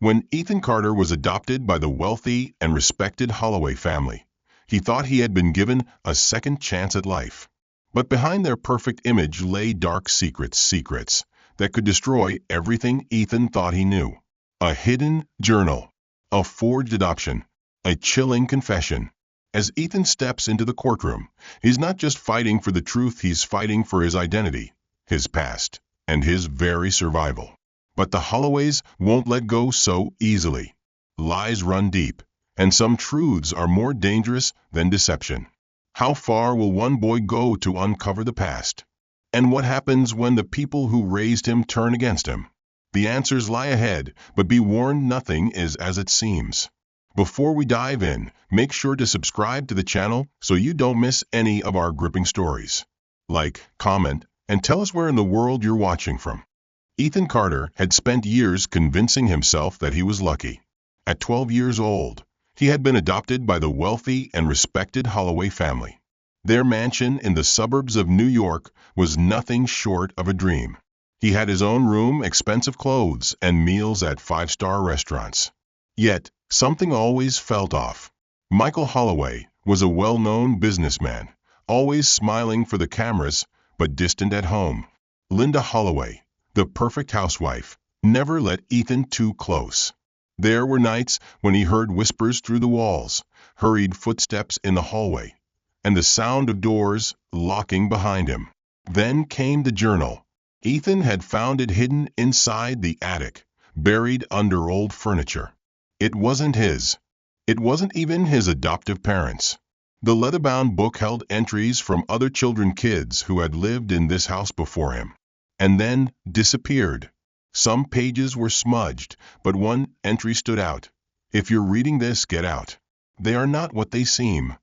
When Ethan Carter was adopted by the wealthy and respected Holloway family, he thought he had been given a second chance at life. But behind their perfect image lay dark secrets that could destroy everything Ethan thought he knew. A hidden journal, a forged adoption, a chilling confession. As Ethan steps into the courtroom, he's not just fighting for the truth, he's fighting for his identity, his past, and his very survival. But the Holloways won't let go so easily. Lies run deep, and some truths are more dangerous than deception. How far will one boy go to uncover the past? And what happens when the people who raised him turn against him? The answers lie ahead, but be warned, nothing is as it seems. Before we dive in, make sure to subscribe to the channel so you don't miss any of our gripping stories. Like, comment, and tell us where in the world you're watching from. Ethan Carter had spent years convincing himself that he was lucky. At 12 years old, he had been adopted by the wealthy and respected Holloway family. Their mansion in the suburbs of New York was nothing short of a dream. He had his own room, expensive clothes, and meals at five-star restaurants. Yet, something always felt off. Michael Holloway was a well-known businessman, always smiling for the cameras, but distant at home. Linda Holloway, the perfect housewife, never let Ethan too close. There were nights when he heard whispers through the walls, hurried footsteps in the hallway, and the sound of doors locking behind him. Then came the journal. Ethan had found it hidden inside the attic, buried under old furniture. It wasn't his. It wasn't even his adoptive parents. The leather-bound book held entries from other kids who had lived in this house before him, and then disappeared. Some pages were smudged, but one entry stood out. If you're reading this, get out. They are not what they seem.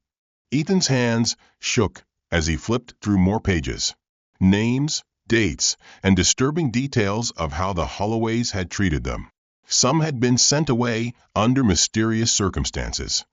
Ethan's hands shook as he flipped through more pages. Names, dates, and disturbing details of how the Holloways had treated them. Some had been sent away under mysterious circumstances.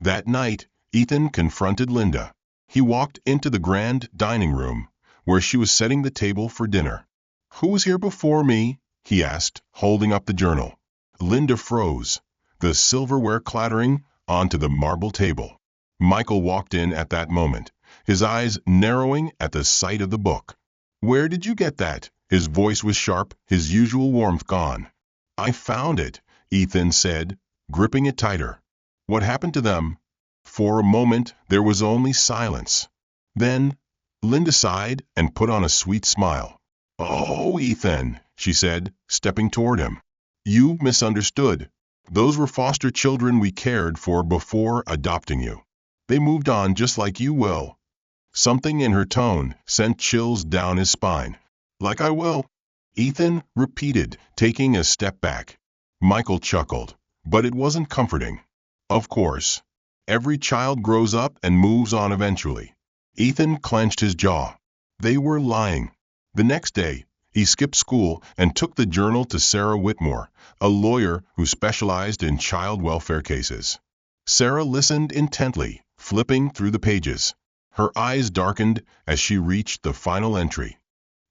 That night, Ethan confronted Linda. He walked into the grand dining room, where she was setting the table for dinner. "Who was here before me?" he asked, holding up the journal. Linda froze, the silverware clattering onto the marble table. Michael walked in at that moment, his eyes narrowing at the sight of the book. "Where did you get that?" His voice was sharp, his usual warmth gone. "I found it," Ethan said, gripping it tighter. "What happened to them?" For a moment, there was only silence. Then, Linda sighed and put on a sweet smile. "Oh, Ethan," she said, stepping toward him. "You misunderstood. Those were foster children we cared for before adopting you. They moved on just like you will." Something in her tone sent chills down his spine. "Like I will?" Ethan repeated, taking a step back. Michael chuckled, but it wasn't comforting. Of course. Every child grows up and moves on eventually. Ethan clenched his jaw. They were lying. The next day, he skipped school and took the journal to Sarah Whitmore, a lawyer who specialized in child welfare cases. Sarah listened intently, flipping through the pages. Her eyes darkened as she reached the final entry.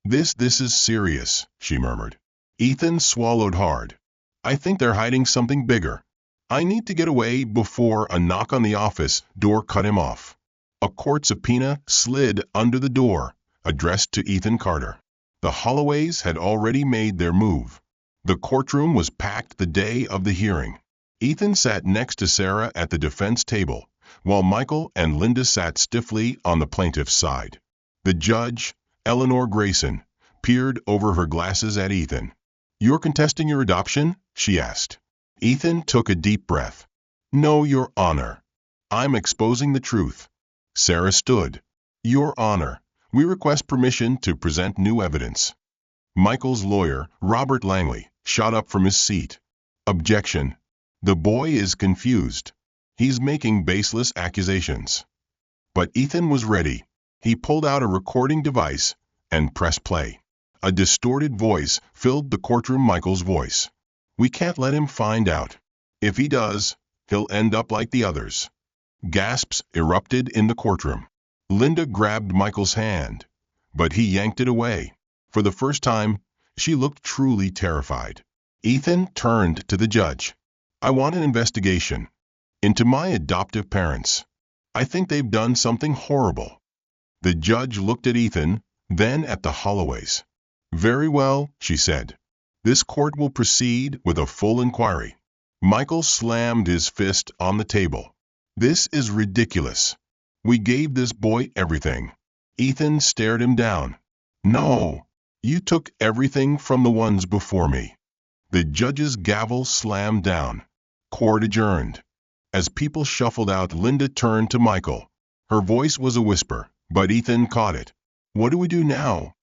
This is serious," she murmured. Ethan swallowed hard. "I think they're hiding something bigger. I need to get away before a knock on the office door cut him off." A court subpoena slid under the door, addressed to Ethan Carter. The Holloways had already made their move. The courtroom was packed the day of the hearing. Ethan sat next to Sarah at the defense table, while Michael and Linda sat stiffly on the plaintiff's side. The judge, Eleanor Grayson, peered over her glasses at Ethan. "You're contesting your adoption?" she asked. Ethan took a deep breath. "No, Your Honor. I'm exposing the truth." Sarah stood. "Your Honor, we request permission to present new evidence." Michael's lawyer, Robert Langley, shot up from his seat. "Objection. The boy is confused. He's making baseless accusations." But Ethan was ready. He pulled out a recording device and pressed play. A distorted voice filled the courtroom. Michael's voice. "We can't let him find out. If he does, he'll end up like the others." Gasps erupted in the courtroom. Linda grabbed Michael's hand, but he yanked it away. For the first time, she looked truly terrified. Ethan turned to the judge. I want an investigation into my adoptive parents. I think they've done something horrible. The judge looked at Ethan, then at the Holloways. Very well, she said. This court will proceed with a full inquiry. Michael slammed his fist on the table. This is ridiculous. We gave this boy everything. Ethan stared him down. No, you took everything from the ones before me. The judge's gavel slammed down. Court adjourned. As people shuffled out, Linda turned to Michael. Her voice was a whisper, but Ethan caught it. What do we do now?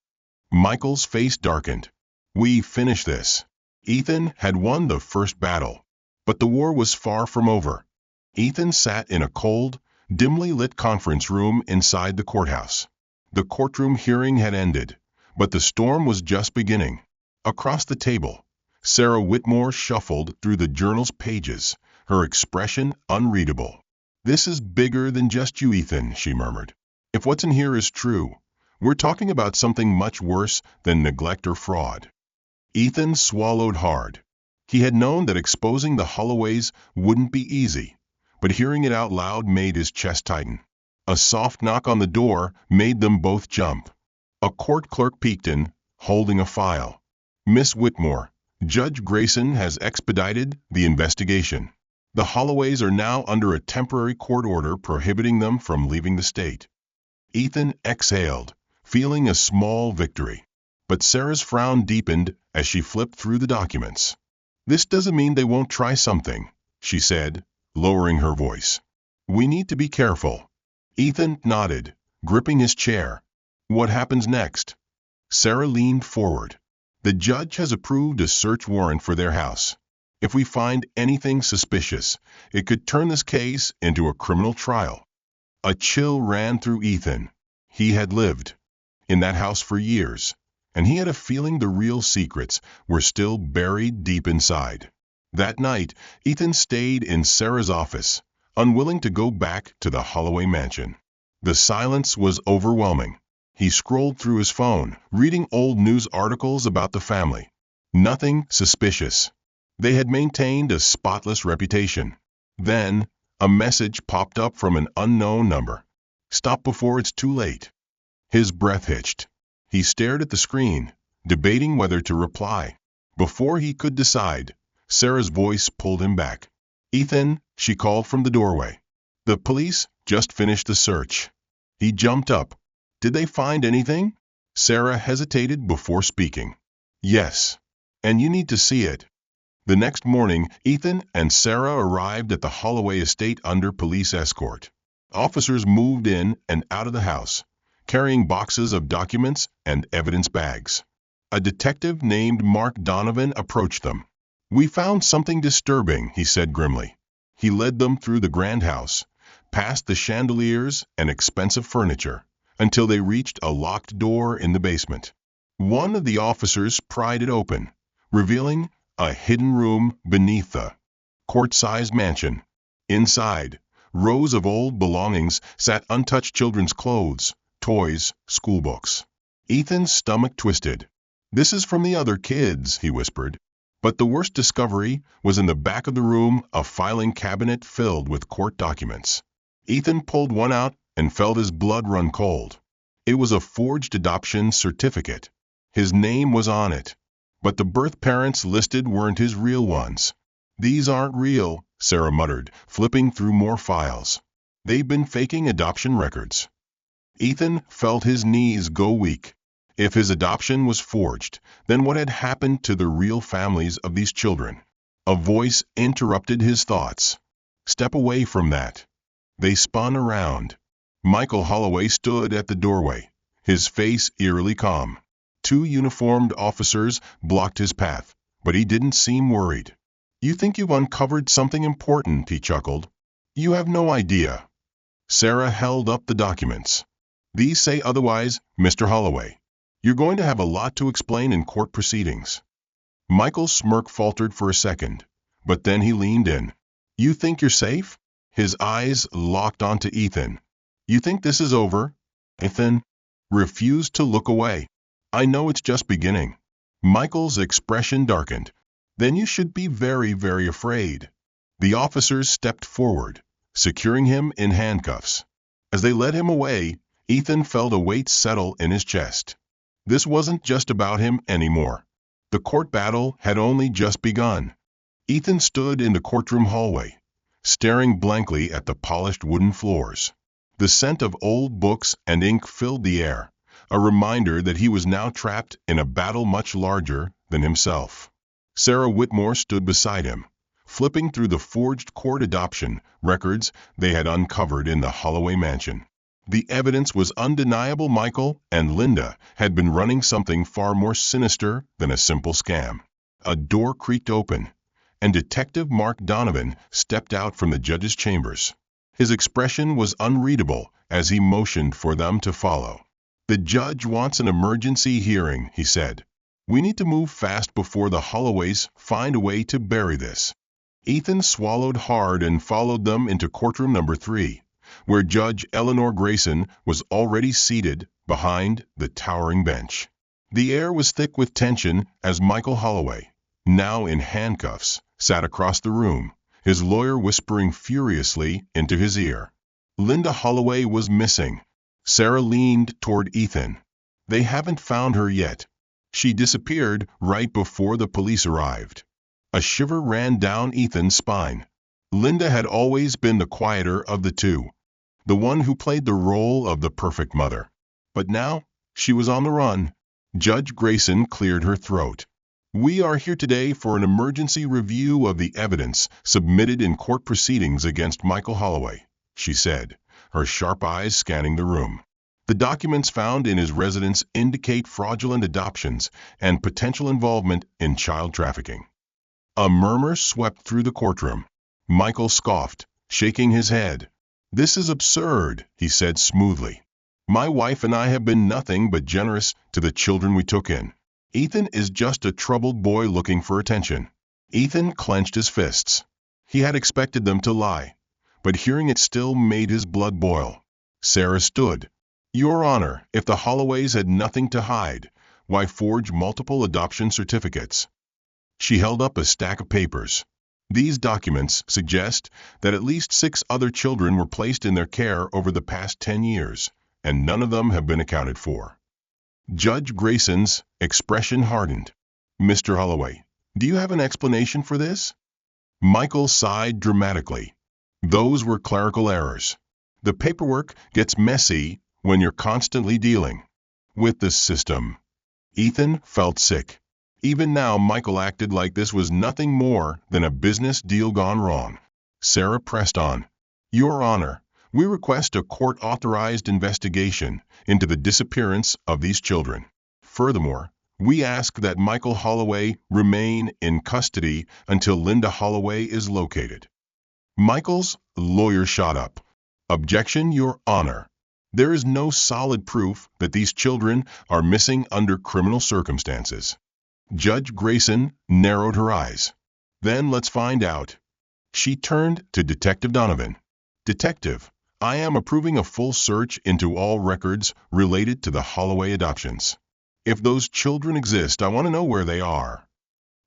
Michael's face darkened. We finish this. Ethan had won the first battle, but the war was far from over. Ethan sat in a cold, dimly lit conference room inside the courthouse. The courtroom hearing had ended, but the storm was just beginning. Across the table, Sarah Whitmore shuffled through the journal's pages, her expression unreadable. This is bigger than just you, Ethan, she murmured. If what's in here is true, we're talking about something much worse than neglect or fraud. Ethan swallowed hard. He had known that exposing the Holloways wouldn't be easy, but hearing it out loud made his chest tighten. A soft knock on the door made them both jump. A court clerk peeked in, holding a file. Miss Whitmore, Judge Grayson has expedited the investigation. The Holloways are now under a temporary court order prohibiting them from leaving the state. Ethan exhaled, feeling a small victory. But Sarah's frown deepened as she flipped through the documents. This doesn't mean they won't try something, she said, lowering her voice. We need to be careful. Ethan nodded, gripping his chair. What happens next? Sarah leaned forward. The judge has approved a search warrant for their house. If we find anything suspicious, it could turn this case into a criminal trial. A chill ran through Ethan. He had lived in that house for years, and he had a feeling the real secrets were still buried deep inside. That night, Ethan stayed in Sarah's office, unwilling to go back to the Holloway mansion. The silence was overwhelming. He scrolled through his phone, reading old news articles about the family. Nothing suspicious. They had maintained a spotless reputation. Then, a message popped up from an unknown number. Stop before it's too late. His breath hitched. He stared at the screen, debating whether to reply. Before he could decide, Sarah's voice pulled him back. Ethan, she called from the doorway. The police just finished the search. He jumped up. Did they find anything? Sarah hesitated before speaking. Yes. And you need to see it. The next morning, Ethan and Sarah arrived at the Holloway estate under police escort. Officers moved in and out of the house, carrying boxes of documents and evidence bags. A detective named Mark Donovan approached them. We found something disturbing, he said grimly. He led them through the grand house, past the chandeliers and expensive furniture, until they reached a locked door in the basement. One of the officers pried it open, revealing a hidden room beneath the court-sized mansion. Inside, rows of old belongings sat untouched children's clothes, toys, schoolbooks. Ethan's stomach twisted. This is from the other kids, he whispered. But the worst discovery was in the back of the room, a filing cabinet filled with court documents. Ethan pulled one out and felt his blood run cold. It was a forged adoption certificate. His name was on it, but the birth parents listed weren't his real ones. These aren't real, Sarah muttered, flipping through more files. They've been faking adoption records. Ethan felt his knees go weak. If his adoption was forged, then what had happened to the real families of these children? A voice interrupted his thoughts. Step away from that. They spun around. Michael Holloway stood at the doorway, his face eerily calm. Two uniformed officers blocked his path, but he didn't seem worried. You think you've uncovered something important, he chuckled. You have no idea. Sarah held up the documents. These say otherwise, Mr. Holloway. You're going to have a lot to explain in court proceedings. Michael's smirk faltered for a second, but then he leaned in. You think you're safe? His eyes locked onto Ethan. You think this is over? Ethan refused to look away. I know it's just beginning. Michael's expression darkened. then you should be very, very afraid. The officers stepped forward, securing him in handcuffs. As they led him away, Ethan felt a weight settle in his chest. This wasn't just about him anymore. The court battle had only just begun. Ethan stood in the courtroom hallway, staring blankly at the polished wooden floors. The scent of old books and ink filled the air, a reminder that he was now trapped in a battle much larger than himself. Sarah Whitmore stood beside him, flipping through the forged court adoption records they had uncovered in the Holloway mansion. The evidence was undeniable. Michael and Linda had been running something far more sinister than a simple scam. A door creaked open, and Detective Mark Donovan stepped out from the judge's chambers. His expression was unreadable as he motioned for them to follow. "The judge wants an emergency hearing," he said. "We need to move fast before the Holloways find a way to bury this." Ethan swallowed hard and followed them into courtroom number 3, where Judge Eleanor Grayson was already seated behind the towering bench. The air was thick with tension as Michael Holloway, now in handcuffs, sat across the room, his lawyer whispering furiously into his ear. Linda Holloway was missing. Sarah leaned toward Ethan. "They haven't found her yet. She disappeared right before the police arrived." A shiver ran down Ethan's spine. Linda had always been the quieter of the two, the one who played the role of the perfect mother. But now, she was on the run. Judge Grayson cleared her throat. "We are here today for an emergency review of the evidence submitted in court proceedings against Michael Holloway," she said, her sharp eyes scanning the room. "The documents found in his residence indicate fraudulent adoptions and potential involvement in child trafficking." A murmur swept through the courtroom. Michael scoffed, shaking his head. "This is absurd," he said smoothly. "My wife and I have been nothing but generous to the children we took in. Ethan is just a troubled boy looking for attention." Ethan clenched his fists. He had expected them to lie, but hearing it still made his blood boil. Sarah stood. "Your Honor, if the Holloways had nothing to hide, why forge multiple adoption certificates?" She held up a stack of papers. "These documents suggest that at least 6 other children were placed in their care over the past 10 years, and none of them have been accounted for." Judge Grayson's expression hardened. "Mr. Holloway, do you have an explanation for this?" Michael sighed dramatically. "Those were clerical errors. The paperwork gets messy when you're constantly dealing with the system." Ethan felt sick. Even now, Michael acted like this was nothing more than a business deal gone wrong. Sarah pressed on. "Your Honor, we request a court-authorized investigation into the disappearance of these children. Furthermore, we ask that Michael Holloway remain in custody until Linda Holloway is located." Michael's lawyer shot up. "Objection, Your Honor. There is no solid proof that these children are missing under criminal circumstances." Judge Grayson narrowed her eyes. "Then let's find out." She turned to Detective Donovan. "Detective, I am approving a full search into all records related to the Holloway adoptions. If those children exist, I want to know where they are."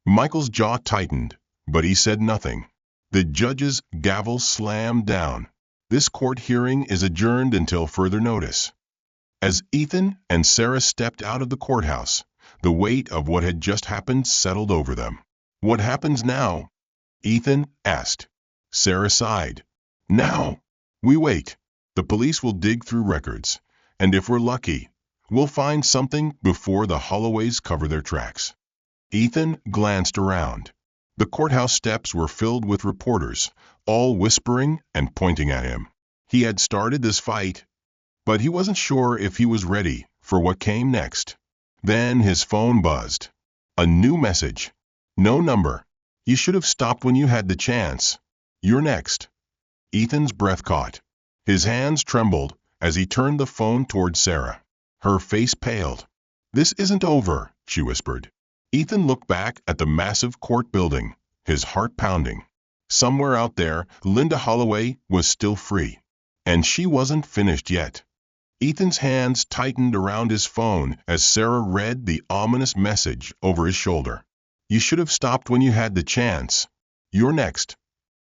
Michael's jaw tightened, but he said nothing. The judge's gavel slammed down. "This court hearing is adjourned until further notice." As Ethan and Sarah stepped out of the courthouse, the weight of what had just happened settled over them. "What happens now?" Ethan asked. Sarah sighed. "Now, we wait. The police will dig through records, and if we're lucky, we'll find something before the Holloways cover their tracks." Ethan glanced around. The courthouse steps were filled with reporters, all whispering and pointing at him. He had started this fight, but he wasn't sure if he was ready for what came next. Then his phone buzzed. A new message. "No number. You should have stopped when you had the chance. You're next." Ethan's breath caught. His hands trembled as he turned the phone toward Sarah. Her face paled. "This isn't over," she whispered. Ethan looked back at the massive court building, his heart pounding. Somewhere out there, Linda Holloway was still free. And she wasn't finished yet. Ethan's hands tightened around his phone as Sarah read the ominous message over his shoulder. You should have stopped when you had the chance. You're next.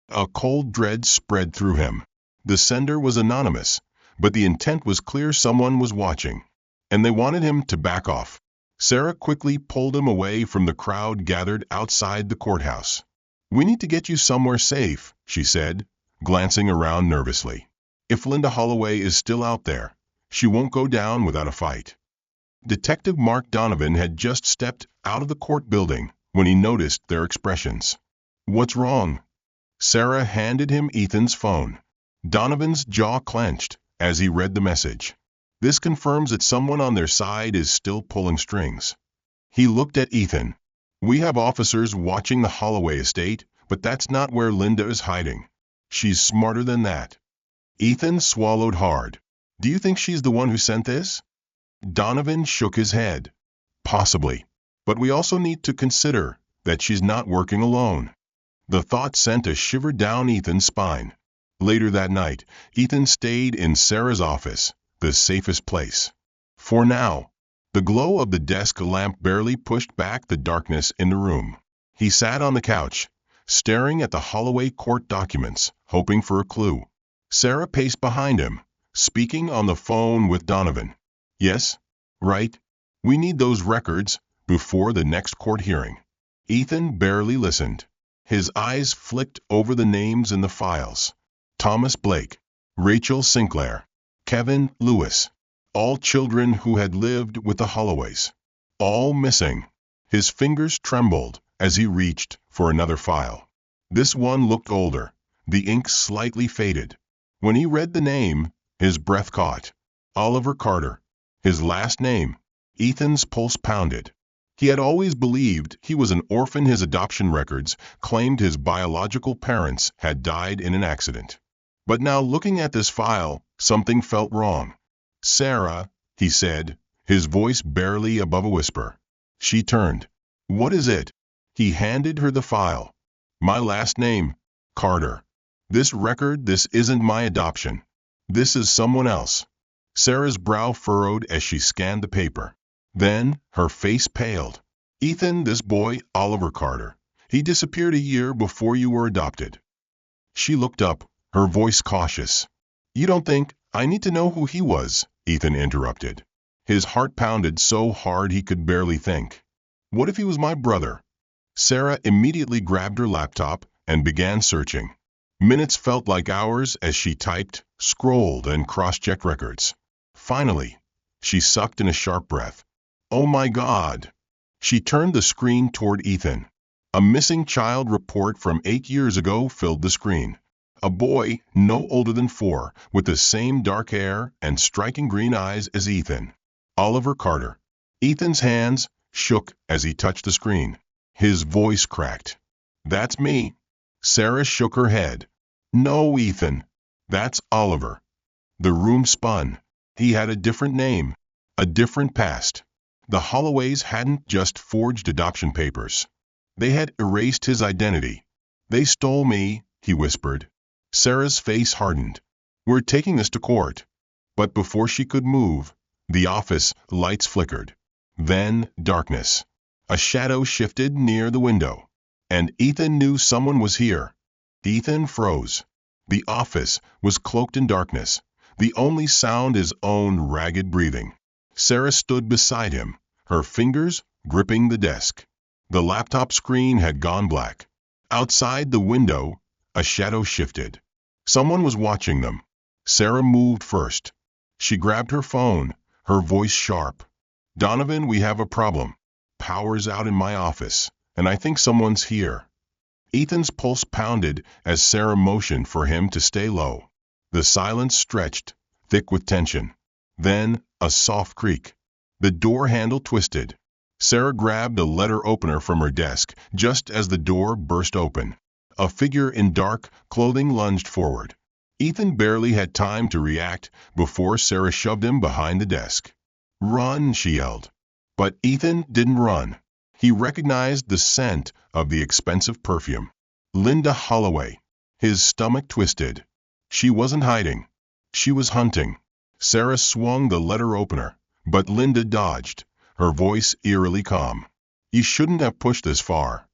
A cold dread spread through him. The sender was anonymous, but the intent was clear: someone was watching, and they wanted him to back off. Sarah quickly pulled him away from the crowd gathered outside the courthouse. "We need to get you somewhere safe," she said, glancing around nervously. "If Linda Holloway is still out there, she won't go down without a fight." Detective Mark Donovan had just stepped out of the court building when he noticed their expressions. "What's wrong?" Sarah handed him Ethan's phone. Donovan's jaw clenched as he read the message. "This confirms that someone on their side is still pulling strings." He looked at Ethan. "We have officers watching the Holloway estate, but that's not where Linda is hiding. She's smarter than that." Ethan swallowed hard. "Do you think she's the one who sent this?" Donovan shook his head. "Possibly. But we also need to consider that she's not working alone." The thought sent a shiver down Ethan's spine. Later that night, Ethan stayed in Sarah's office, the safest place. For now, the glow of the desk lamp barely pushed back the darkness in the room. He sat on the couch, staring at the Holloway court documents, hoping for a clue. Sarah paced behind him, speaking on the phone with Donovan. "Yes, right. We need those records before the next court hearing." Ethan barely listened. His eyes flicked over the names in the files. Thomas Blake, Rachel Sinclair, Kevin Lewis, all children who had lived with the Holloways. All missing. His fingers trembled as he reached for another file. This one looked older, the ink slightly faded. When he read the name, his breath caught. Oliver Carter. His last name. Ethan's pulse pounded. He had always believed he was an orphan. His adoption records claimed his biological parents had died in an accident. But now, looking at this file, something felt wrong. "Sarah," he said, his voice barely above a whisper. She turned. "What is it?" He handed her the file. "My last name, Carter. This record, this isn't my adoption. This is someone else." Sarah's brow furrowed as she scanned the paper. Then her face paled. "Ethan, this boy, Oliver Carter, he disappeared a year before you were adopted." She looked up, her voice cautious. "You don't think I need to know who he was?" Ethan interrupted. His heart pounded so hard he could barely think. "What if he was my brother?" Sarah immediately grabbed her laptop and began searching. Minutes felt like hours as she typed, scrolled, and cross-checked records. Finally, she sucked in a sharp breath. "Oh my God!" She turned the screen toward Ethan. A missing child report from 8 years ago filled the screen. A boy, no older than 4, with the same dark hair and striking green eyes as Ethan. Oliver Carter. Ethan's hands shook as he touched the screen. His voice cracked. "That's me." Sarah shook her head. "No, Ethan. That's Oliver." The room spun. He had a different name, a different past. The Holloways hadn't just forged adoption papers. They had erased his identity. "They stole me," he whispered. Sarah's face hardened. "We're taking this to court." But before she could move, the office lights flickered. Then darkness. A shadow shifted near the window, and Ethan knew someone was here. Ethan froze. The office was cloaked in darkness, the only sound his own ragged breathing. Sarah stood beside him, her fingers gripping the desk. The laptop screen had gone black. Outside the window, a shadow shifted. Someone was watching them. Sarah moved first. She grabbed her phone, her voice sharp. "Donovan, we have a problem. Power's out in my office, and I think someone's here." Ethan's pulse pounded as Sarah motioned for him to stay low. The silence stretched, thick with tension. Then, a soft creak. The door handle twisted. Sarah grabbed a letter opener from her desk just as the door burst open. A figure in dark clothing lunged forward. Ethan barely had time to react before Sarah shoved him behind the desk. "Run!" she yelled. But Ethan didn't run. He recognized the scent of the expensive perfume. Linda Holloway. His stomach twisted. She wasn't hiding. She was hunting. Sarah swung the letter opener, but Linda dodged, her voice eerily calm. You shouldn't have pushed this far.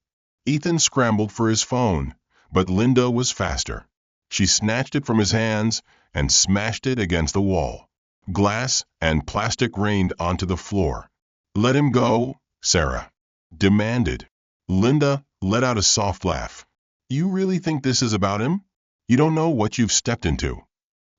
Ethan scrambled for his phone, but Linda was faster. She snatched it from his hands and smashed it against the wall. Glass and plastic rained onto the floor. "Let him go," Sarah demanded. Linda let out a soft laugh. "You really think this is about him? You don't know what you've stepped into."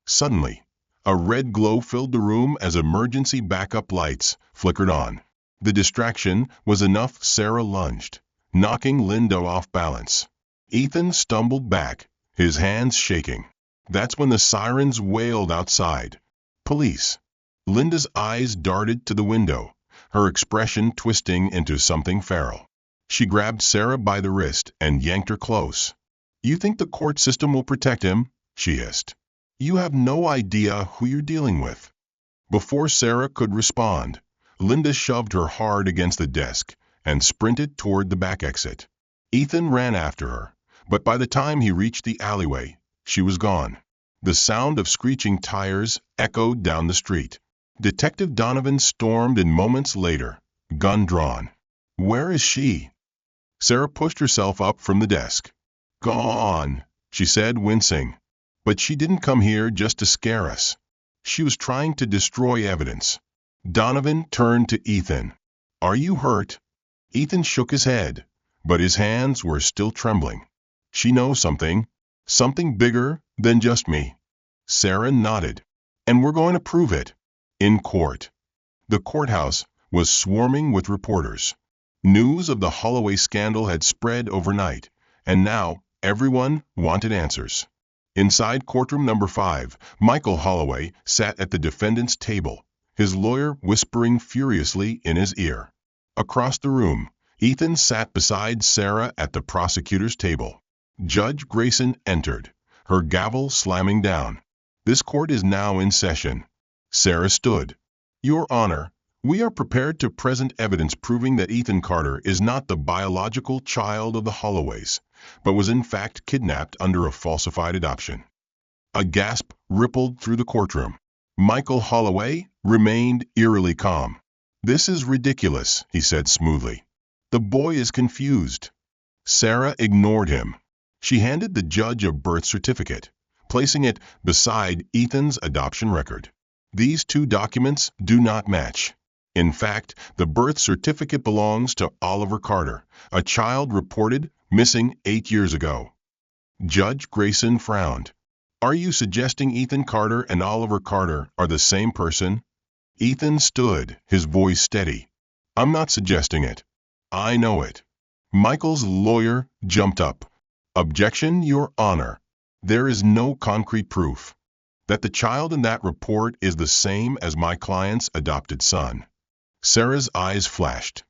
Suddenly, a red glow filled the room as emergency backup lights flickered on. The distraction was enough. Sarah lunged, knocking Linda off balance. Ethan stumbled back, his hands shaking. That's when the sirens wailed outside. "Police." Linda's eyes darted to the window, her expression twisting into something feral. She grabbed Sarah by the wrist and yanked her close. "You think the court system will protect him?" she hissed. "You have no idea who you're dealing with." Before Sarah could respond, Linda shoved her hard against the desk and sprinted toward the back exit. Ethan ran after her, but by the time he reached the alleyway, she was gone. The sound of screeching tires echoed down the street. Detective Donovan stormed in moments later, gun drawn. "Where is she?" Sarah pushed herself up from the desk. "Gone," she said, wincing. "But she didn't come here just to scare us. She was trying to destroy evidence." Donovan turned to Ethan. "Are you hurt?" Ethan shook his head, but his hands were still trembling. "She knows something. Something bigger than just me." Sarah nodded. "And we're going to prove it." In court. The courthouse was swarming with reporters. News of the Holloway scandal had spread overnight, and now everyone wanted answers. Inside courtroom number 5, Michael Holloway sat at the defendant's table, his lawyer whispering furiously in his ear. Across the room, Ethan sat beside Sarah at the prosecutor's table. Judge Grayson entered, her gavel slamming down. "This court is now in session." Sarah stood. "Your Honor, we are prepared to present evidence proving that Ethan Carter is not the biological child of the Holloways, but was in fact kidnapped under a falsified adoption." A gasp rippled through the courtroom. Michael Holloway remained eerily calm. "This is ridiculous," he said smoothly. "The boy is confused." Sarah ignored him. She handed the judge a birth certificate, placing it beside Ethan's adoption record. "These two documents do not match. In fact, the birth certificate belongs to Oliver Carter, a child reported missing 8 years ago." Judge Grayson frowned. "Are you suggesting Ethan Carter and Oliver Carter are the same person?" Ethan stood, his voice steady. "I'm not suggesting it. I know it." Michael's lawyer jumped up. "Objection, Your Honor. There is no concrete proof that the child in that report is the same as my client's adopted son." Sarah's eyes flashed.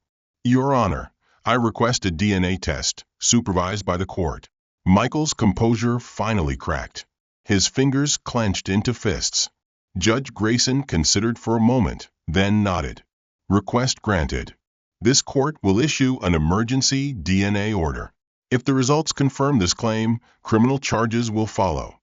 "Your Honor, I request a DNA test, supervised by the court." Michael's composure finally cracked. His fingers clenched into fists. Judge Grayson considered for a moment, then nodded. "Request granted. This court will issue an emergency DNA order. If the results confirm this claim, criminal charges will follow."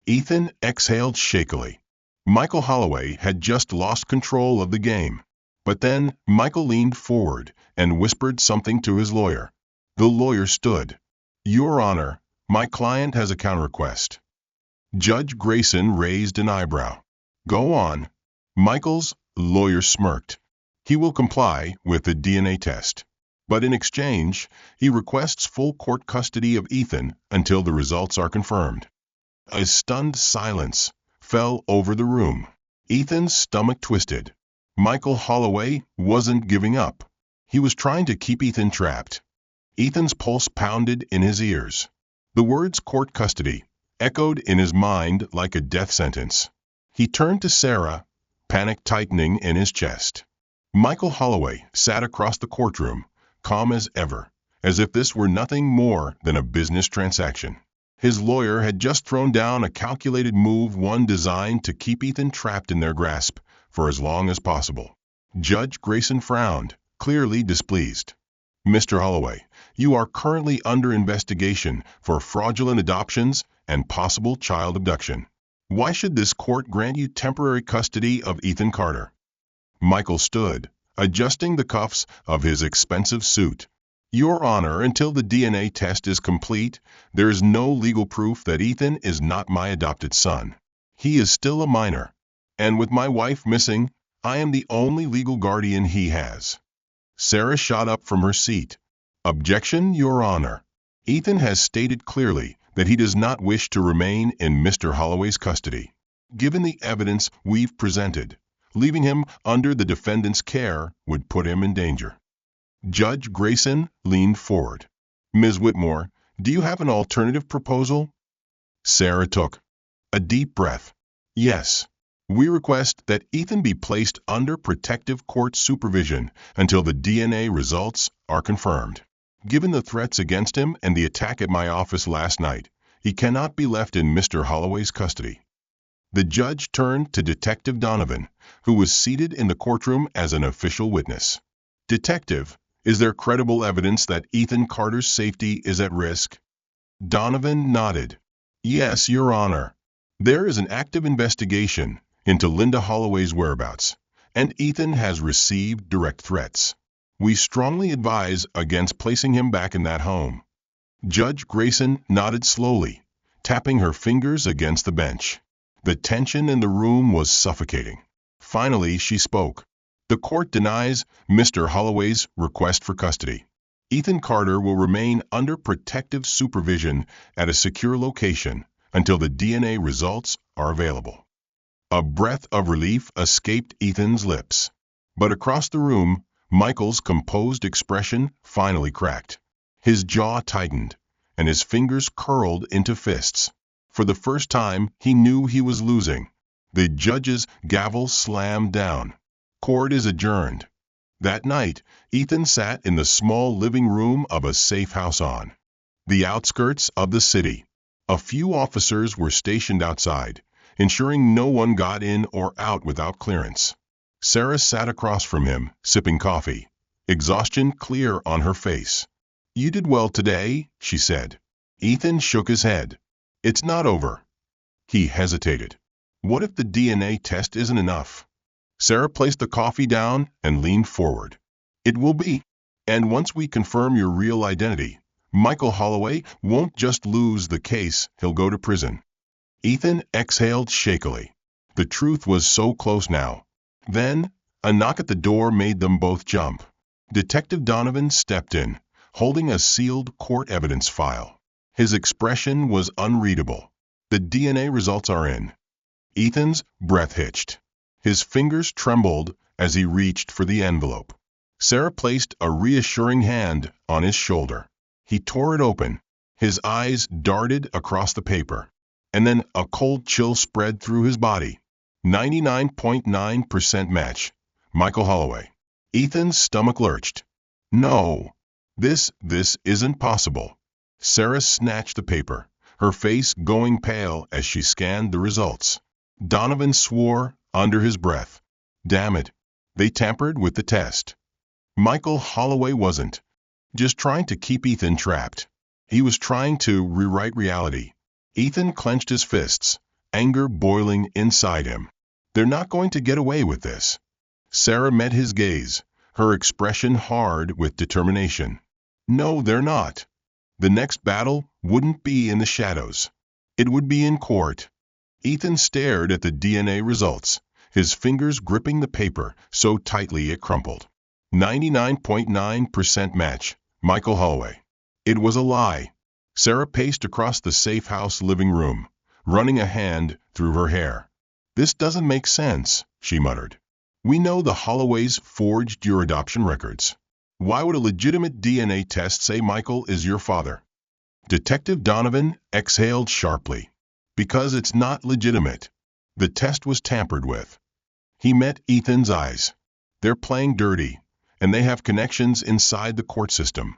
Ethan exhaled shakily. Michael Holloway had just lost control of the game. But then Michael leaned forward and whispered something to his lawyer. The lawyer stood. "Your Honor, my client has a counter-request." Judge Grayson raised an eyebrow. "Go on." Michael's lawyer smirked. "He will comply with the DNA test. But in exchange, he requests full court custody of Ethan until the results are confirmed." A stunned silence fell over the room. Ethan's stomach twisted. Michael Holloway wasn't giving up. He was trying to keep Ethan trapped. Ethan's pulse pounded in his ears. The words "court custody" echoed in his mind like a death sentence. He turned to Sarah, panic tightening in his chest. Michael Holloway sat across the courtroom, calm as ever, as if this were nothing more than a business transaction. His lawyer had just thrown down a calculated move, one designed to keep Ethan trapped in their grasp for as long as possible. Judge Grayson frowned, clearly displeased. "Mr. Holloway, you are currently under investigation for fraudulent adoptions and possible child abduction. Why should this court grant you temporary custody of Ethan Carter?" Michael stood, adjusting the cuffs of his expensive suit. Your Honor, until the DNA test is complete, there is no legal proof that Ethan is not my adopted son. He is still a minor. And with my wife missing, I am the only legal guardian he has. Sarah shot up from her seat. Objection, Your Honor. Ethan has stated clearly that he does not wish to remain in Mr. Holloway's custody. Given the evidence we've presented, leaving him under the defendant's care would put him in danger. Judge Grayson leaned forward. Ms. Whitmore, do you have an alternative proposal? Sarah took a deep breath. Yes. We request that Ethan be placed under protective court supervision until the DNA results are confirmed. Given the threats against him and the attack at my office last night, he cannot be left in Mr. Holloway's custody. The judge turned to Detective Donovan, who was seated in the courtroom as an official witness. Detective, is there credible evidence that Ethan Carter's safety is at risk? Donovan nodded. Yes, Your Honor. There is an active investigation into Linda Holloway's whereabouts, and Ethan has received direct threats. We strongly advise against placing him back in that home. Judge Grayson nodded slowly, tapping her fingers against the bench. The tension in the room was suffocating. Finally, she spoke. The court denies Mr. Holloway's request for custody. Ethan Carter will remain under protective supervision at a secure location until the DNA results are available. A breath of relief escaped Ethan's lips. But across the room, Michael's composed expression finally cracked. His jaw tightened, and his fingers curled into fists. For the first time, he knew he was losing. The judge's gavel slammed down. Court is adjourned. That night, Ethan sat in the small living room of a safe house on the outskirts of the city. A few officers were stationed outside, ensuring no one got in or out without clearance. Sarah sat across from him, sipping coffee, exhaustion clear on her face. You did well today, she said. Ethan shook his head. It's not over. He hesitated. What if the DNA test isn't enough? Sarah placed the coffee down and leaned forward. It will be. And once we confirm your real identity, Michael Holloway won't just lose the case, he'll go to prison. Ethan exhaled shakily. The truth was so close now. Then, a knock at the door made them both jump. Detective Donovan stepped in, holding a sealed court evidence file. His expression was unreadable. The DNA results are in. Ethan's breath hitched. His fingers trembled as he reached for the envelope. Sarah placed a reassuring hand on his shoulder. He tore it open. His eyes darted across the paper. And then a cold chill spread through his body. 99.9% match. Michael Holloway. Ethan's stomach lurched. No. This isn't possible. Sarah snatched the paper, her face going pale as she scanned the results. Donovan swore under his breath. Damn it. They tampered with the test. Michael Holloway wasn't just trying to keep Ethan trapped. He was trying to rewrite reality. Ethan clenched his fists, anger boiling inside him. They're not going to get away with this. Sarah met his gaze, her expression hard with determination. No, they're not. The next battle wouldn't be in the shadows. It would be in court. Ethan stared at the DNA results, his fingers gripping the paper so tightly it crumpled. 99.9% match. Michael Holloway. It was a lie. Sarah paced across the safe house living room, running a hand through her hair. This doesn't make sense, she muttered. We know the Holloways forged your adoption records. Why would a legitimate DNA test say Michael is your father? Detective Donovan exhaled sharply. Because it's not legitimate. The test was tampered with. He met Ethan's eyes. They're playing dirty, and they have connections inside the court system.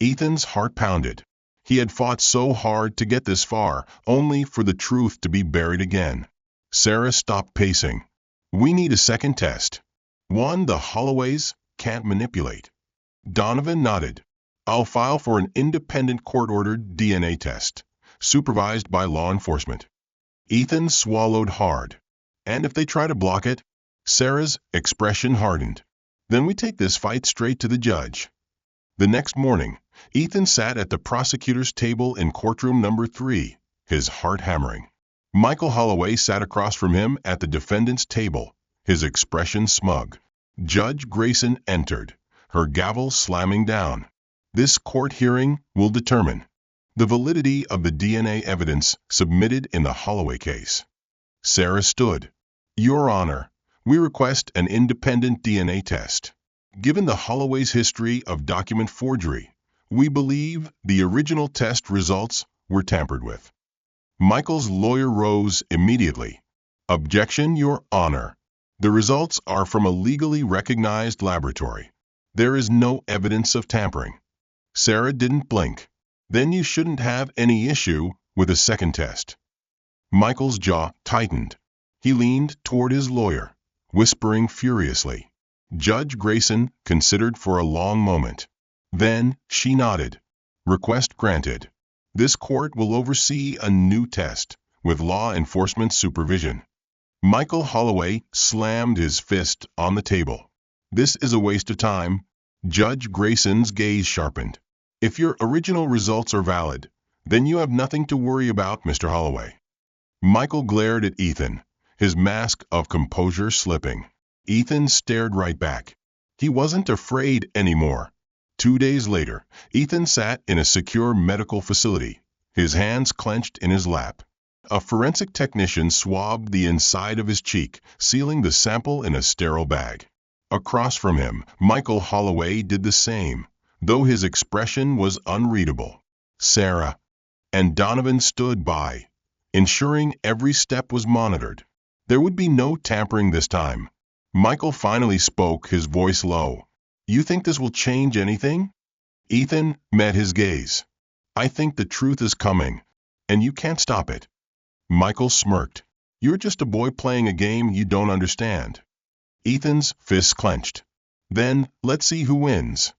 Ethan's heart pounded. He had fought so hard to get this far, only for the truth to be buried again. Sarah stopped pacing. We need a second test. One the Holloways can't manipulate. Donovan nodded. I'll file for an independent court-ordered DNA test, supervised by law enforcement. Ethan swallowed hard. And if they try to block it? Sarah's expression hardened. Then we take this fight straight to the judge. The next morning, Ethan sat at the prosecutor's table in courtroom number 3, his heart hammering. Michael Holloway sat across from him at the defendant's table, his expression smug. Judge Grayson entered, her gavel slamming down. This court hearing will determine the validity of the DNA evidence submitted in the Holloway case. Sarah stood. Your Honor, we request an independent DNA test. Given the Holloway's history of document forgery, we believe the original test results were tampered with. Michael's lawyer rose immediately. Objection, Your Honor. The results are from a legally recognized laboratory. There is no evidence of tampering. Sarah didn't blink. Then you shouldn't have any issue with a second test. Michael's jaw tightened. He leaned toward his lawyer, whispering furiously. Judge Grayson considered for a long moment. Then she nodded. Request granted. This court will oversee a new test with law enforcement supervision. Michael Holloway slammed his fist on the table. This is a waste of time. Judge Grayson's gaze sharpened. If your original results are valid, then you have nothing to worry about, Mr. Holloway. Michael glared at Ethan, his mask of composure slipping. Ethan stared right back. He wasn't afraid anymore. 2 days later, Ethan sat in a secure medical facility, his hands clenched in his lap. A forensic technician swabbed the inside of his cheek, sealing the sample in a sterile bag. Across from him, Michael Holloway did the same, though his expression was unreadable. Sarah and Donovan stood by, ensuring every step was monitored. There would be no tampering this time. Michael finally spoke, his voice low. You think this will change anything? Ethan met his gaze. I think the truth is coming, and you can't stop it. Michael smirked. You're just a boy playing a game you don't understand. Ethan's fists clenched. Then, let's see who wins.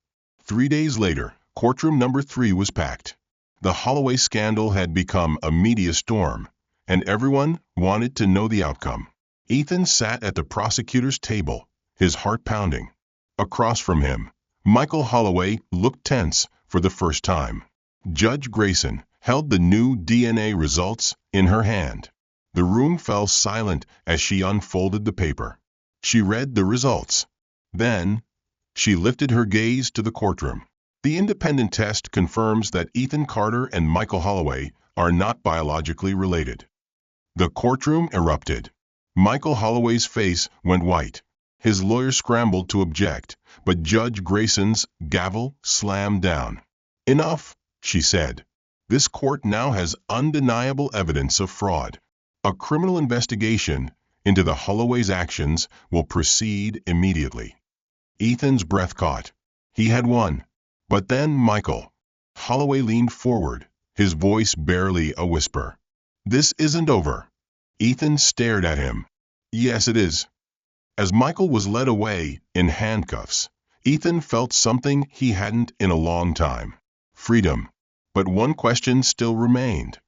3 days later, courtroom number 3 was packed. The Holloway scandal had become a media storm, and everyone wanted to know the outcome. Ethan sat at the prosecutor's table, his heart pounding. Across from him, Michael Holloway looked tense for the first time. Judge Grayson held the new DNA results in her hand. The room fell silent as she unfolded the paper. She read the results. Then, she lifted her gaze to the courtroom. The independent test confirms that Ethan Carter and Michael Holloway are not biologically related. The courtroom erupted. Michael Holloway's face went white. His lawyer scrambled to object, but Judge Grayson's gavel slammed down. Enough, she said. This court now has undeniable evidence of fraud. A criminal investigation into the Holloway's actions will proceed immediately. Ethan's breath caught. He had won. But then Michael Holloway leaned forward, his voice barely a whisper. This isn't over. Ethan stared at him. Yes, it is. As Michael was led away in handcuffs, Ethan felt something he hadn't in a long time. Freedom. But one question still remained.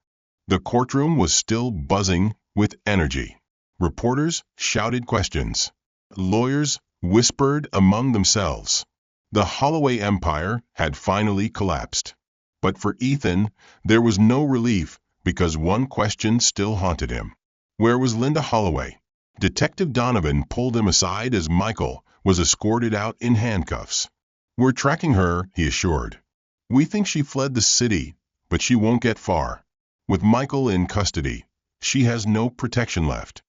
The courtroom was still buzzing with energy. Reporters shouted questions. Lawyers whispered among themselves. The Holloway empire had finally collapsed. But for Ethan, there was no relief because one question still haunted him. Where was Linda Holloway? Detective Donovan pulled him aside as Michael was escorted out in handcuffs. We're tracking her, he assured. We think she fled the city, but she won't get far. With Michael in custody, she has no protection left.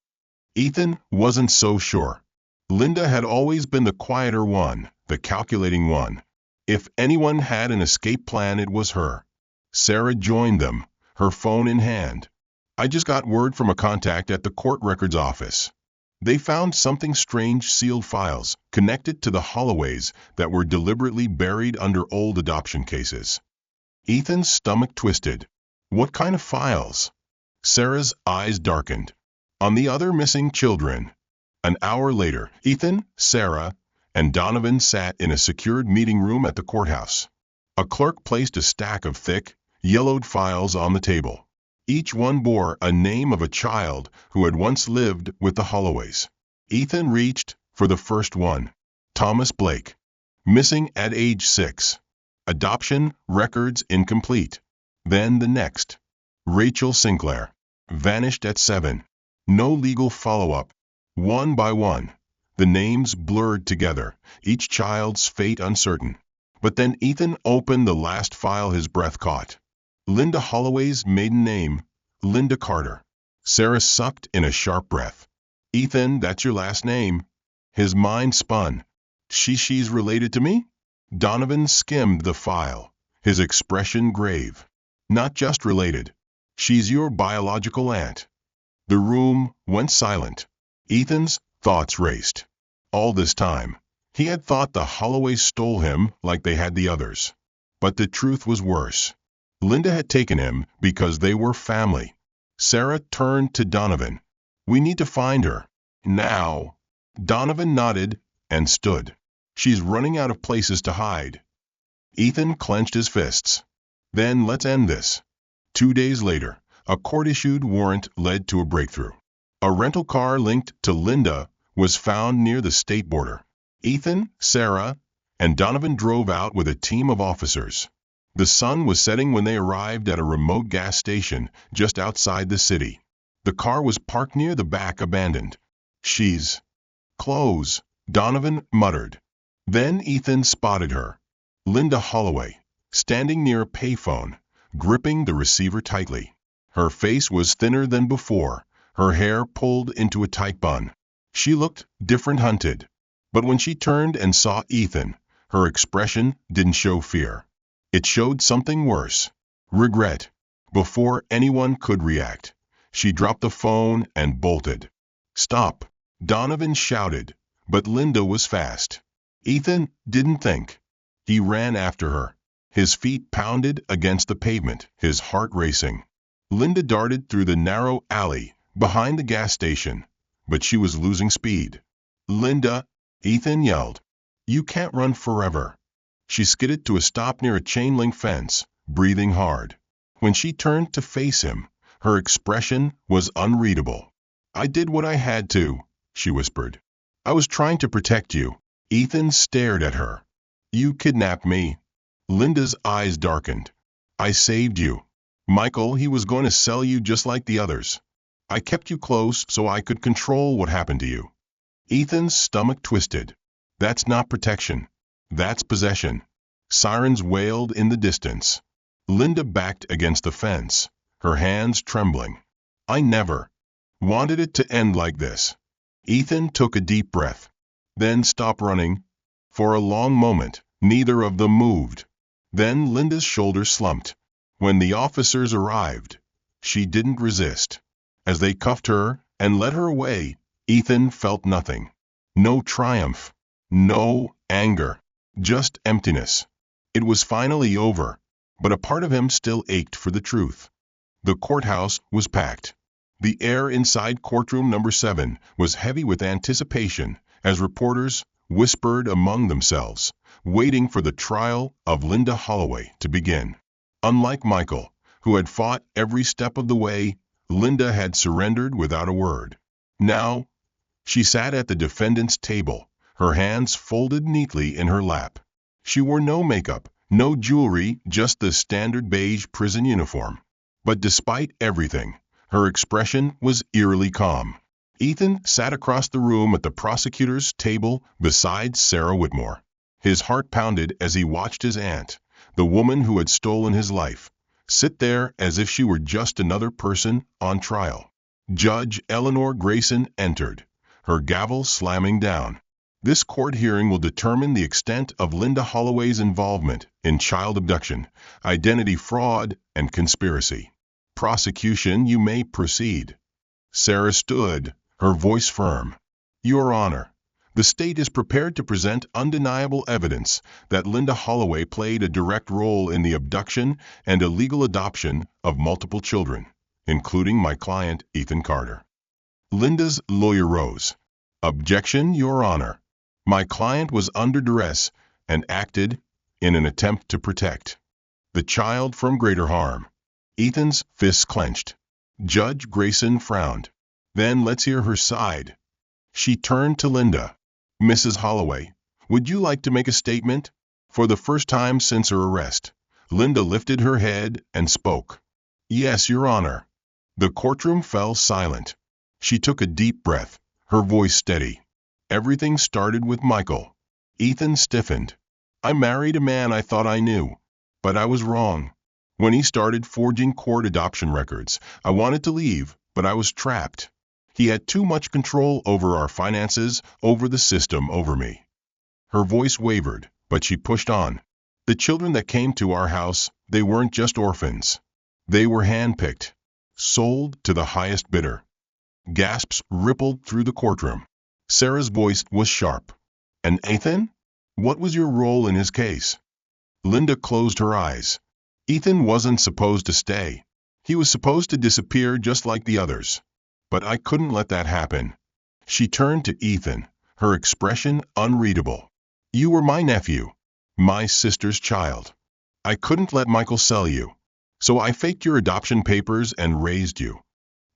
Ethan wasn't so sure. Linda had always been the quieter one, the calculating one. If anyone had an escape plan, it was her. Sarah joined them, her phone in hand. I just got word from a contact at the court records office. They found something strange, sealed files connected to the Holloways that were deliberately buried under old adoption cases. Ethan's stomach twisted. What kind of files? Sarah's eyes darkened. On the other missing children. An hour later, Ethan, Sarah, and Donovan sat in a secured meeting room at the courthouse. A clerk placed a stack of thick, yellowed files on the table. Each one bore a name of a child who had once lived with the Holloways. Ethan reached for the first one. Thomas Blake, missing at age 6. Adoption records incomplete. Then the next. Rachel Sinclair, vanished at 7. No legal follow-up. One by one, the names blurred together, each child's fate uncertain. But then Ethan opened the last file his breath caught. Linda Holloway's maiden name, Linda Carter. Sarah sucked in a sharp breath. Ethan, that's your last name. His mind spun. She's related to me? Donovan skimmed the file, his expression grave. Not just related. She's your biological aunt. The room went silent. Ethan's thoughts raced. All this time, he had thought the Holloways stole him like they had the others. But the truth was worse. Linda had taken him because they were family. Sarah turned to Donovan. We need to find her. Now. Donovan nodded and stood. She's running out of places to hide. Ethan clenched his fists. Then let's end this. 2 days later, a court-issued warrant led to a breakthrough. A rental car linked to Linda was found near the state border. Ethan, Sarah, and Donovan drove out with a team of officers. The sun was setting when they arrived at a remote gas station just outside the city. The car was parked near the back, abandoned. She's close, Donovan muttered. Then Ethan spotted her. Linda Holloway, standing near a payphone, gripping the receiver tightly. Her face was thinner than before, her hair pulled into a tight bun. She looked different, hunted. But when she turned and saw Ethan, her expression didn't show fear. It showed something worse. Regret. Before anyone could react, she dropped the phone and bolted. Stop, Donovan shouted, but Linda was fast. Ethan didn't think. He ran after her. His feet pounded against the pavement, his heart racing. Linda darted through the narrow alley behind the gas station, but she was losing speed. Linda, Ethan yelled. You can't run forever. She skidded to a stop near a chain-link fence, breathing hard. When she turned to face him, her expression was unreadable. I did what I had to, she whispered. I was trying to protect you. Ethan stared at her. You kidnapped me. Linda's eyes darkened. I saved you. Michael, he was going to sell you just like the others. I kept you close so I could control what happened to you. Ethan's stomach twisted. That's not protection. That's possession. Sirens wailed in the distance. Linda backed against the fence, her hands trembling. I never wanted it to end like this. Ethan took a deep breath. Then stop running. For a long moment, neither of them moved. Then Linda's shoulders slumped. When the officers arrived, she didn't resist. As they cuffed her and led her away, Ethan felt nothing. No triumph. No anger. Just emptiness. It was finally over, but a part of him still ached for the truth. The courthouse was packed. The air inside courtroom number 7 was heavy with anticipation as reporters whispered among themselves, waiting for the trial of Linda Holloway to begin. Unlike Michael, who had fought every step of the way, Linda had surrendered without a word. Now, she sat at the defendant's table, her hands folded neatly in her lap. She wore no makeup, no jewelry, just the standard beige prison uniform. But despite everything, her expression was eerily calm. Ethan sat across the room at the prosecutor's table beside Sarah Whitmore. His heart pounded as he watched his aunt, the woman who had stolen his life, sit there as if she were just another person on trial. Judge Eleanor Grayson entered, her gavel slamming down. This court hearing will determine the extent of Linda Holloway's involvement in child abduction, identity fraud, and conspiracy. Prosecution, you may proceed. Sarah stood, her voice firm. Your Honor, the state is prepared to present undeniable evidence that Linda Holloway played a direct role in the abduction and illegal adoption of multiple children, including my client, Ethan Carter. Linda's lawyer rose. Objection, Your Honor. My client was under duress and acted in an attempt to protect the child from greater harm. Ethan's fists clenched. Judge Grayson frowned. Then let's hear her side. She turned to Linda. Mrs. Holloway, Would you like to make a statement? For the first time since her arrest, Linda lifted her head and spoke. Yes, Your Honor. The courtroom fell silent. She took a deep breath, her voice steady. Everything started with Michael. Ethan stiffened. I married a man I thought I knew, but I was wrong. When he started forging court adoption records, I wanted to leave, but I was trapped. He had too much control over our finances, over the system, over me. Her voice wavered, but she pushed on. The children that came to our house, they weren't just orphans. They were handpicked, sold to the highest bidder. Gasps rippled through the courtroom. Sarah's voice was sharp. And Ethan? What was your role in his case? Linda closed her eyes. Ethan wasn't supposed to stay. He was supposed to disappear just like the others. But I couldn't let that happen. She turned to Ethan, her expression unreadable. You were my nephew, my sister's child. I couldn't let Michael sell you. So I faked your adoption papers and raised you.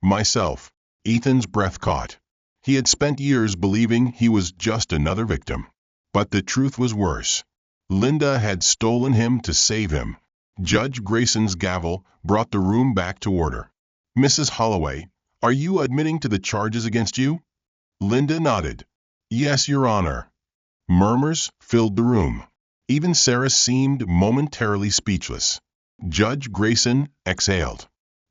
Myself. Ethan's breath caught. He had spent years believing he was just another victim. But the truth was worse. Linda had stolen him to save him. Judge Grayson's gavel brought the room back to order. Mrs. Holloway, are you admitting to the charges against you? Linda nodded. Yes, Your Honor. Murmurs filled the room. Even Sarah seemed momentarily speechless. Judge Grayson exhaled.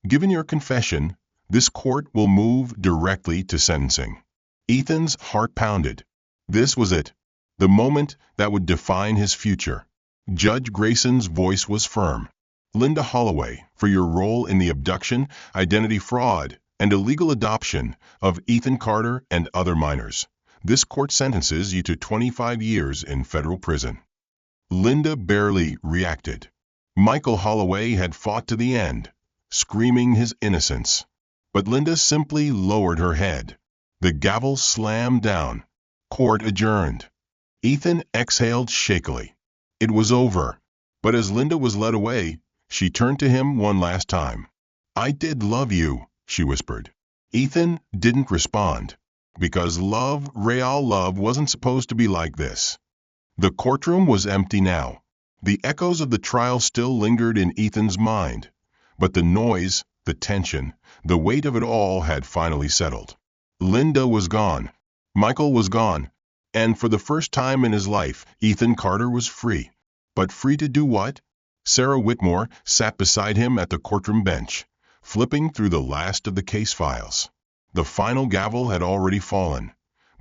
Given your confession, this court will move directly to sentencing. Ethan's heart pounded. This was it. The moment that would define his future. Judge Grayson's voice was firm. Linda Holloway, for your role in the abduction, identity fraud, and illegal adoption of Ethan Carter and other minors, this court sentences you to 25 years in federal prison. Linda barely reacted. Michael Holloway had fought to the end, screaming his innocence. But Linda simply lowered her head. The gavel slammed down. Court adjourned. Ethan exhaled shakily. It was over. But as Linda was led away, she turned to him one last time. I did love you, she whispered. Ethan didn't respond. Because love, real love, wasn't supposed to be like this. The courtroom was empty now. The echoes of the trial still lingered in Ethan's mind. But the noise, the tension, the weight of it all had finally settled. Linda was gone. Michael was gone. And for the first time in his life, Ethan Carter was free. But free to do what? Sarah Whitmore sat beside him at the courtroom bench, flipping through the last of the case files. The final gavel had already fallen,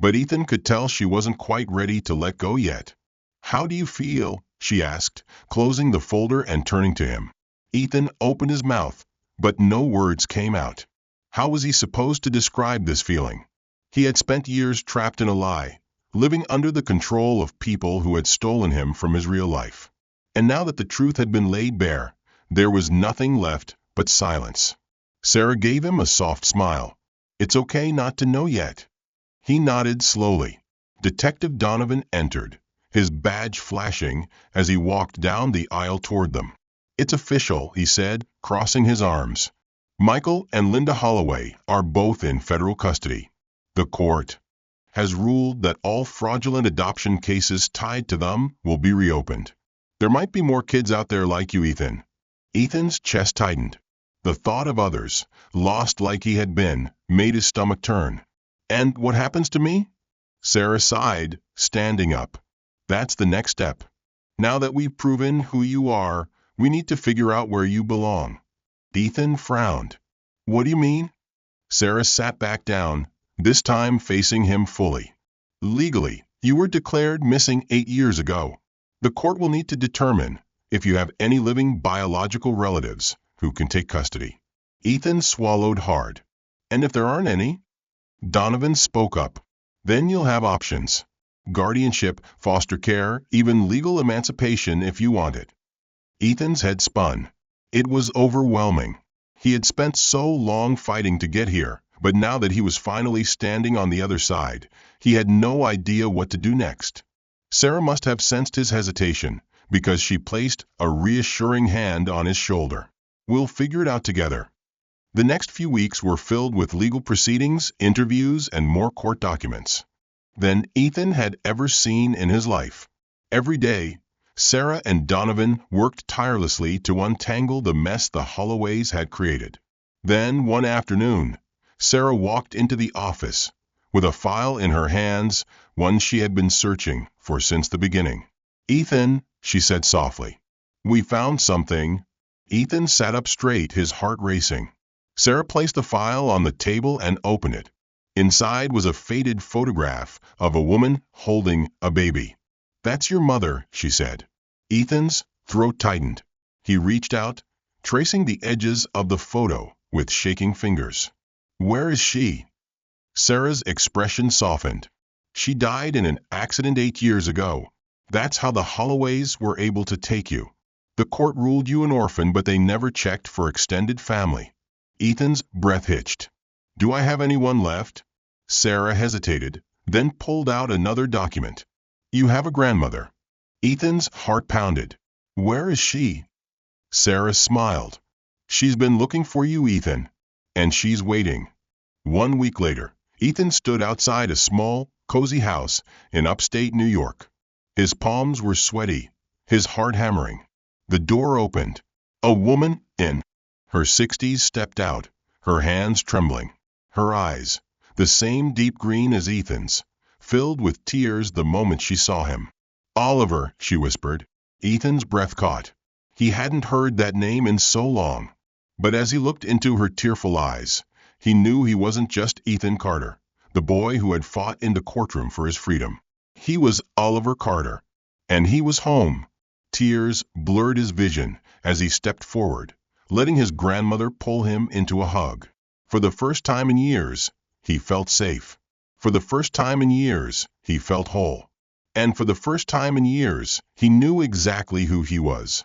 but Ethan could tell she wasn't quite ready to let go yet. How do you feel? She asked, closing the folder and turning to him. Ethan opened his mouth, but no words came out. How was he supposed to describe this feeling? He had spent years trapped in a lie, living under the control of people who had stolen him from his real life. And now that the truth had been laid bare, there was nothing left but silence. Sarah gave him a soft smile. It's okay not to know yet. He nodded slowly. Detective Donovan entered, his badge flashing as he walked down the aisle toward them. It's official, he said, crossing his arms. Michael and Linda Holloway are both in federal custody. The court has ruled that all fraudulent adoption cases tied to them will be reopened. There might be more kids out there like you, Ethan. Ethan's chest tightened. The thought of others, lost like he had been, made his stomach turn. And what happens to me? Sarah sighed, standing up. That's the next step. Now that we've proven who you are, we need to figure out where you belong. Ethan frowned. What do you mean? Sarah sat back down, this time facing him fully. Legally, you were declared missing 8 years ago. The court will need to determine if you have any living biological relatives who can take custody. Ethan swallowed hard. And if there aren't any? Donovan spoke up. Then you'll have options. Guardianship, foster care, even legal emancipation if you want it. Ethan's head spun. It was overwhelming. He had spent so long fighting to get here, but now that he was finally standing on the other side, he had no idea what to do next. Sarah must have sensed his hesitation, because she placed a reassuring hand on his shoulder. We'll figure it out together. The next few weeks were filled with legal proceedings, interviews, and more court documents. than Ethan had ever seen in his life. Every day, Sarah and Donovan worked tirelessly to untangle the mess the Holloways had created. Then, one afternoon, Sarah walked into the office with a file in her hands, one she had been searching for since the beginning. "Ethan," she said softly, "we found something." Ethan sat up straight, his heart racing. Sarah placed the file on the table and opened it. Inside was a faded photograph of a woman holding a baby. "That's your mother," she said. Ethan's throat tightened. He reached out, tracing the edges of the photo with shaking fingers. "Where is she?" Sarah's expression softened. "She died in an accident 8 years ago. That's how the Holloways were able to take you. The court ruled you an orphan, but they never checked for extended family." Ethan's breath hitched. "Do I have anyone left?" Sarah hesitated, then pulled out another document. "You have a grandmother." Ethan's heart pounded. "Where is she?" Sarah smiled. "She's been looking for you, Ethan. And she's waiting." 1 week later, Ethan stood outside a small, cozy house in upstate New York. His palms were sweaty, his heart hammering. The door opened. A woman, in her 60s, stepped out, her hands trembling. Her eyes, the same deep green as Ethan's, filled with tears the moment she saw him. "Oliver," she whispered. Ethan's breath caught. He hadn't heard that name in so long. But as he looked into her tearful eyes, he knew he wasn't just Ethan Carter, the boy who had fought in the courtroom for his freedom. He was Oliver Carter, and he was home. Tears blurred his vision as he stepped forward, letting his grandmother pull him into a hug. For the first time in years, he felt safe. For the first time in years, he felt whole. And for the first time in years, he knew exactly who he was.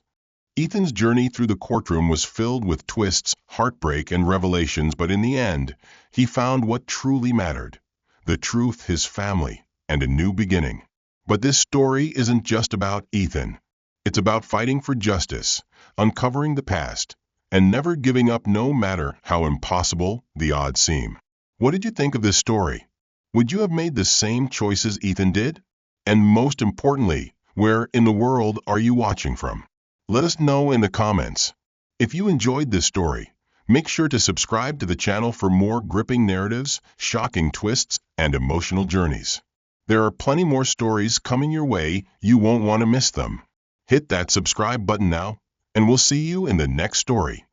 Ethan's journey through the courtroom was filled with twists, heartbreak, and revelations, but in the end, he found what truly mattered: the truth, his family, and a new beginning. But this story isn't just about Ethan. It's about fighting for justice, uncovering the past, and never giving up no matter how impossible the odds seem. What did you think of this story? Would you have made the same choices Ethan did? And most importantly, where in the world are you watching from? Let us know in the comments. If you enjoyed this story, make sure to subscribe to the channel for more gripping narratives, shocking twists, and emotional journeys. There are plenty more stories coming your way, you won't want to miss them. Hit that subscribe button now, and we'll see you in the next story.